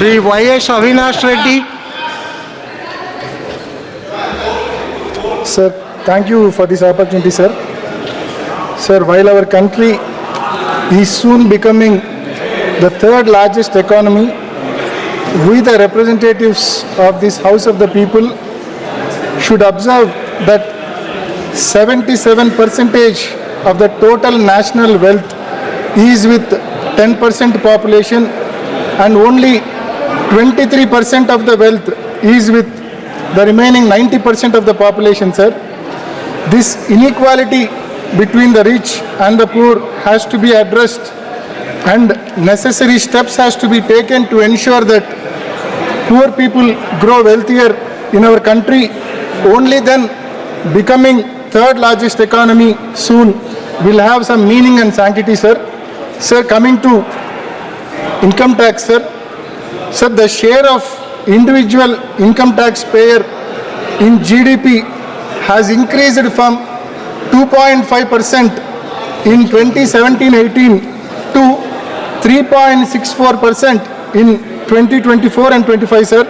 Shri AVinash Reddy. Sir, thank you for this opportunity, sir. Sir, while our country is soon becoming the third largest economy, we the representatives of this House of the People should observe that 77% of the total national wealth is with 10% population and only 23% of the wealth is with the remaining 90% of the population, sir. This inequality between the rich and the poor has to be addressed, and necessary steps has to be taken to ensure that poor people grow wealthier in our country. Only then becoming third largest economy soon will have some meaning and sanctity, sir. Sir, coming to income tax, sir. Sir, the share of individual income tax payer in GDP has increased from 2.5% in 2017-18 to 3.64% in 2024 and 25, sir.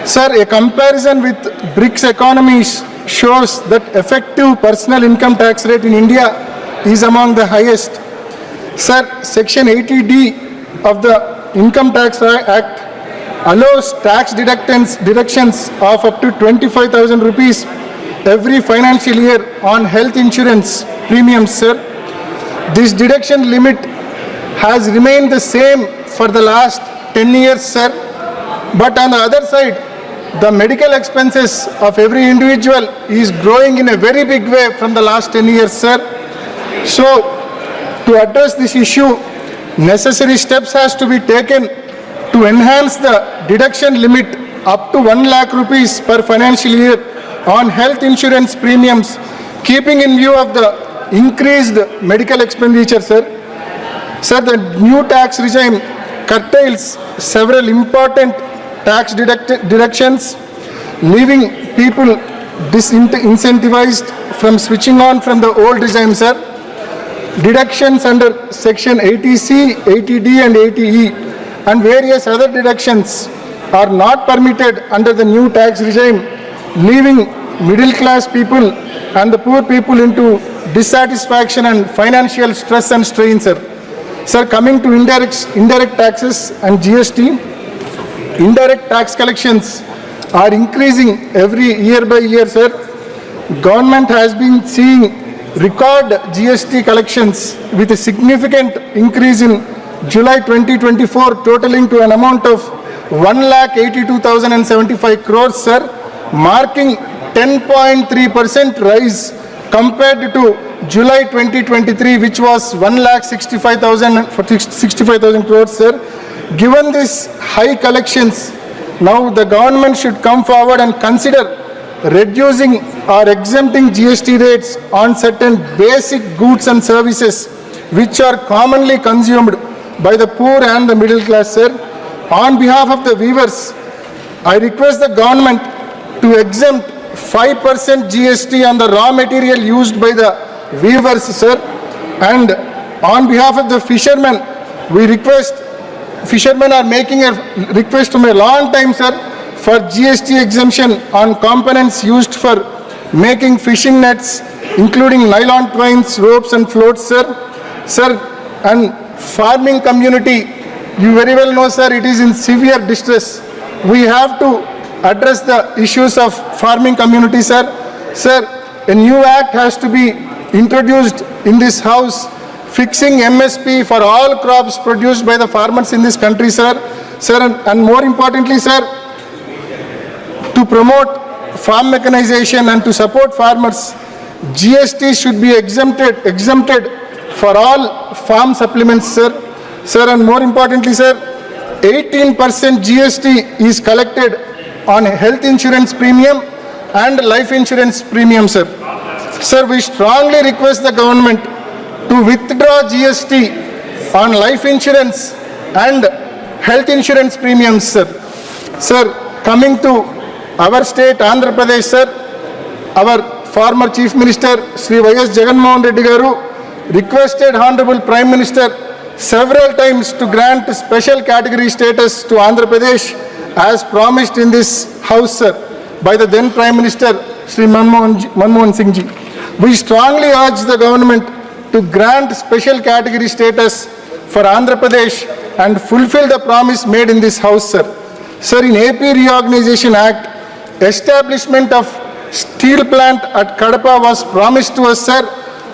Sir, a comparison with BRICS economies shows that effective personal income tax rate in India is among the highest. Sir, Section 80D of the Income Tax Act allows tax deductions of up to 25,000 rupees every financial year on health insurance premiums, sir. This deduction limit has remained the same for the last 10 years, sir. But on the other side, the medical expenses of every individual is growing in a very big way from the last 10 years, sir. So, to address this issue, necessary steps has to be taken to enhance the deduction limit up to 1 lakh rupees per financial year on health insurance premiums, keeping in view of the increased medical expenditure, sir. Sir, the new tax regime curtails several important tax deductions, leaving people disincentivized from switching on from the old regime, sir. Deductions under Section 80C, 80D and 80E and various other deductions are not permitted under the new tax regime, leaving middle class people and the poor people into dissatisfaction and financial stress and strain, sir. Sir, coming to indirect taxes and GST, indirect tax collections are increasing every year by year, sir. Government has been seeing record GST collections with a significant increase in July 2024 totaling to an amount of 1,82,075 crores, sir, marking 10.3% rise compared to July 2023, which was 1,65,000 crores, sir. Given this high collections, now the government should come forward and consider reducing or exempting GST rates on certain basic goods and services which are commonly consumed by the poor and the middle class, sir. On behalf of the weavers, I request the government to exempt 5% GST on the raw material used by the weavers, sir. And on behalf of the fishermen, fishermen are making a request from a long time, sir, for GST exemption on components used for making fishing nets, including nylon twines, ropes and floats, sir. Sir, and farming community, you very well know, sir, it is in severe distress. We have to address the issues of farming community, sir. Sir, a new act has to be introduced in this house, fixing MSP for all crops produced by the farmers in this country, sir. Sir, and more importantly, sir, to promote farm mechanization and to support farmers, GST should be exempted for all farm supplements, sir. Sir, and more importantly, sir, 18% GST is collected on health insurance premium and life insurance premium, sir. Sir, we strongly request the government to withdraw GST on life insurance and health insurance premiums, sir. Sir, coming to our state, Andhra Pradesh, sir, our former Chief Minister, Sri Mohan Naidu garu, requested Honorable Prime Minister several times to grant special category status to Andhra Pradesh as promised in this House, sir, by the then Prime Minister, Sri Manmohan Singh ji. We strongly urge the government to grant special category status for Andhra Pradesh and fulfill the promise made in this House, sir. Sir, in AP Reorganization Act, establishment of steel plant at Kadapa was promised to us, sir.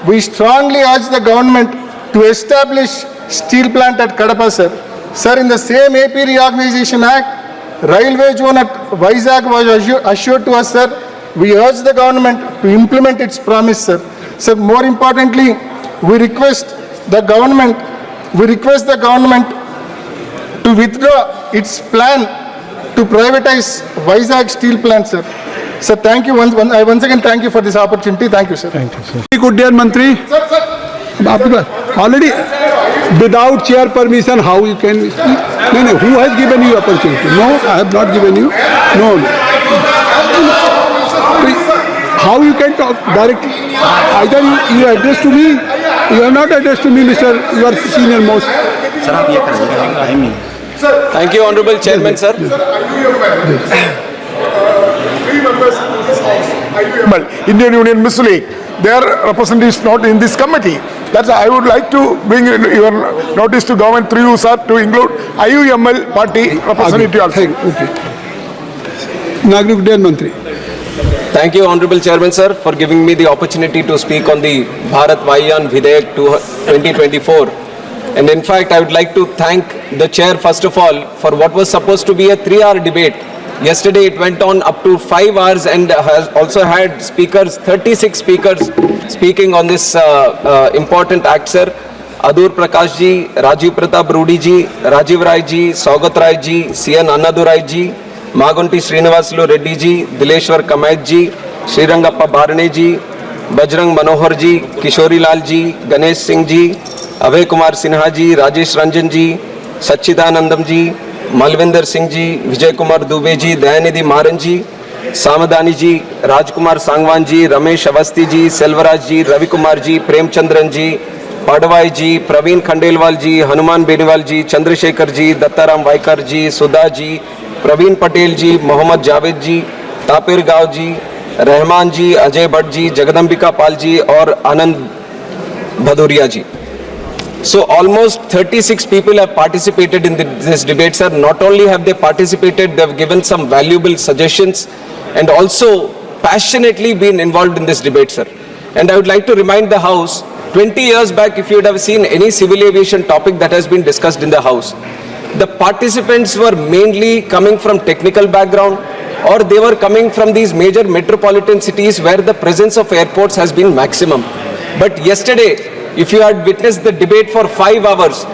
We strongly urge the government to establish steel plant at Kadapa, sir. Sir, in the same AP Reorganization Act, railway zone at Vizag was assured to us, sir. We urge the government to implement its promise, sir. Sir, more importantly, we request the government to withdraw its plan to privatize Vizag steel plant, sir. Sir, thank you. I once again thank you for this opportunity. Thank you, sir. Thank you, sir. Good day, Mantri. Already without chair permission, how you can speak? No, who has given you opportunity? No, I have not given you. No. How you can talk directly? Either you address to me, you are not addressed to me, Mr. You are senior most. Thank you, Honorable Chairman, sir. Indian Union Muslim League, their representatives not in this committee. That's why I would like to bring your notice to government through you, sir, to include IUML party representative also. Okay. Nagrik Udayan Mantri. Thank you, Honorable Chairman, sir, for giving me the opportunity to speak on the Bharat Vayuyan Videek 2024. And in fact, I would like to thank the chair, first of all, for what was supposed to be a 3-hour debate. Yesterday, it went on up to 5 hours and has also had speakers, 36 speakers speaking on this important act, sir. Adur Prakash ji, Rajiv Pratap Rudi ji, Rajiv Rai ji, Saugat Rai ji, CN Annadurai ji, Magunti Srinivasulu Reddy ji, Dileshwar Kamayat ji, Srirangappa Bharane ji, Bajrang Manohar ji, Kishori Lal ji, Ganesh Singh ji, Abhay Kumar Sinha ji, Rajesh Ranjan ji, Sachidanandam ji, Malvinder Singh ji, Vijay Kumar Dubey ji, Dayanidhi Maran ji, Samadani ji, Rajkumar Sangwan ji, Ramesh Avasti ji, Selvaraj ji, Ravi Kumar ji, Premchandran ji, Padwai ji, Praveen Khandelwal ji, Hanuman Beniwal ji, Chandrasekhar ji, Dattaram Vaikar ji, Sudha ji, Praveen Patel ji, Mohammad Javed ji, Tapir Gav ji, Rahman ji, Ajay Bhatt ji, Jagadambika Pal ji और आनंद भदौरिया जी. So almost 36 people have participated in this debate, sir. Not only have they participated, they have given some valuable suggestions and also passionately been involved in this debate, sir. And I would like to remind the House, 20 years back, if you would have seen any civil aviation topic that has been discussed in the House, the participants were mainly coming from technical background or they were coming from these major metropolitan cities where the presence of airports has been maximum. But yesterday, if you had witnessed the debate for 5 hours,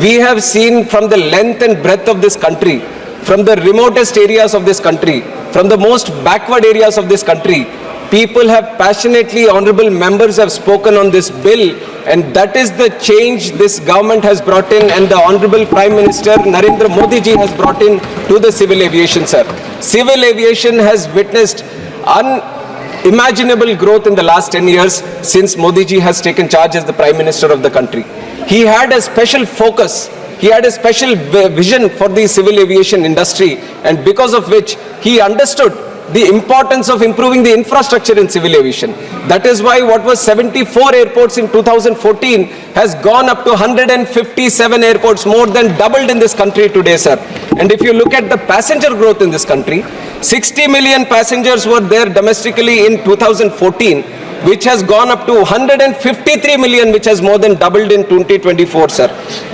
we have seen from the length and breadth of this country, from the remotest areas of this country, from the most backward areas of this country, people have passionately, honorable members have spoken on this bill, and that is the change this government has brought in and the Honorable Prime Minister Narendra Modi ji has brought in to the civil aviation, sir. Civil aviation has witnessed unimaginable growth in the last 10 years since Modi ji has taken charge as the Prime Minister of the country. He had a special focus, he had a special vision for the civil aviation industry, and because of which he understood the importance of improving the infrastructure in civil aviation. That is why what was 74 airports in 2014 has gone up to 157 airports, more than doubled in this country today, sir. And if you look at the passenger growth in this country, 60 million passengers were there domestically in 2014, which has gone up to 153 million, which has more than doubled in 2024, sir.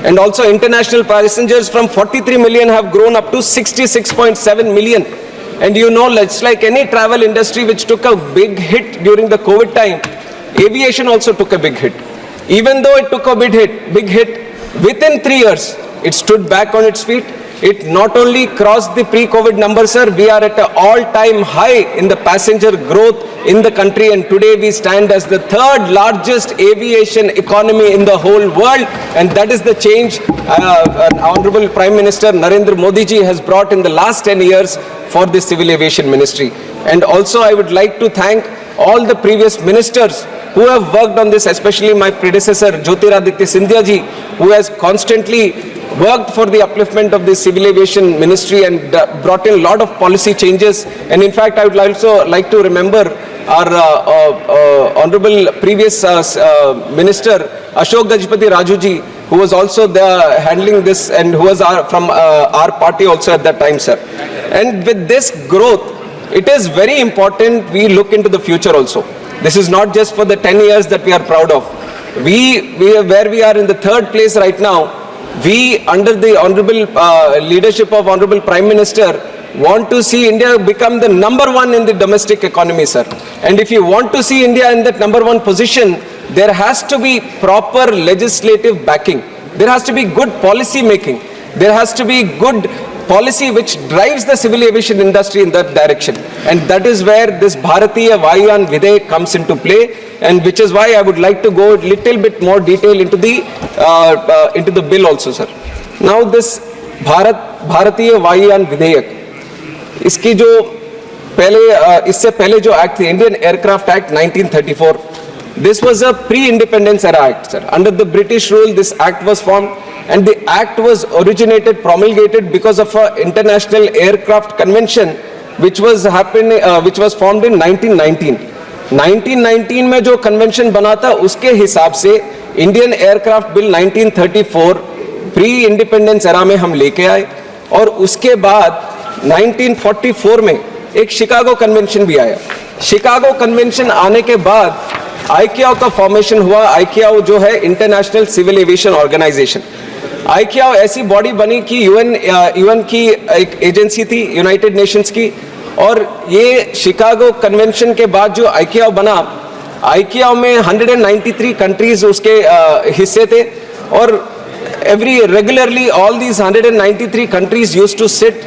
And also international passengers from 43 million have grown up to 66.7 million. And you know, it's like any travel industry which took a big hit during the COVID time, aviation also took a big hit. Even though it took a big hit, within 3 years, it stood back on its feet. It not only crossed the pre-COVID numbers, sir, we are at an all-time high in the passenger growth in the country, and today we stand as the 3rd largest aviation economy in the whole world, and that is the change Honorable Prime Minister Narendra Modi ji has brought in the last 10 years for the civil aviation ministry. And also I would like to thank all the previous ministers who have worked on this, especially my predecessor Jyotiraditya Scindia ji, who has constantly worked for the upliftment of the civil aviation ministry and brought in a lot of policy changes. And in fact, I would also like to remember our honorable previous minister Ashok Gajpati Raju ji, who was also handling this and who was from our party also at that time, sir. And with this growth, it is very important we look into the future also. This is not just for the 10 years that we are proud of. Where we are in the third place right now, we, under the honorable leadership of Honorable Prime Minister, want to see India become the number one in the domestic economy, sir. And if you want to see India in that number one position, there has to be proper legislative backing. There has to be good policy making. There has to be good policy which drives the civil aviation industry in that direction. And that is where this Bharatiya Vayuyan Videk comes into play, and which is why I would like to go a little bit more detail into the bill also, sir. Now this Bharatiya Vayuyan Videk, इसकी जो इससे पहले जो act थी, Indian aircraft act 1934, this was a pre-independence era act, sir. Under the British rule, this act was formed, and the act was promulgated because of an international aircraft convention which was formed in 1919. 1919 में जो convention बना था, उसके हिसाब से Indian aircraft bill 1934 pre independence era में हम लेके आए, और उसके बाद 1944 में एक शिकागो कन्वेंशन भी आया. शिकागो कन्वेंशन आने के बाद आईकेओ का फॉर्मेशन हुआ. आईकेओ जो है इंटरनेशनल सिविल एविएशन ऑर्गेनाइजेशन. आईकेओ ऐसी बॉडी बनी कि यूएन की एक एजेंसी थी, यूनाइटेड नेशंस की. और ये शिकागो कन्वेंशन के बाद जो आईकेओ बना, आईकेओ में 193 कंट्रीज उसके हिस्से थे, और regularly all these 193 countries used to sit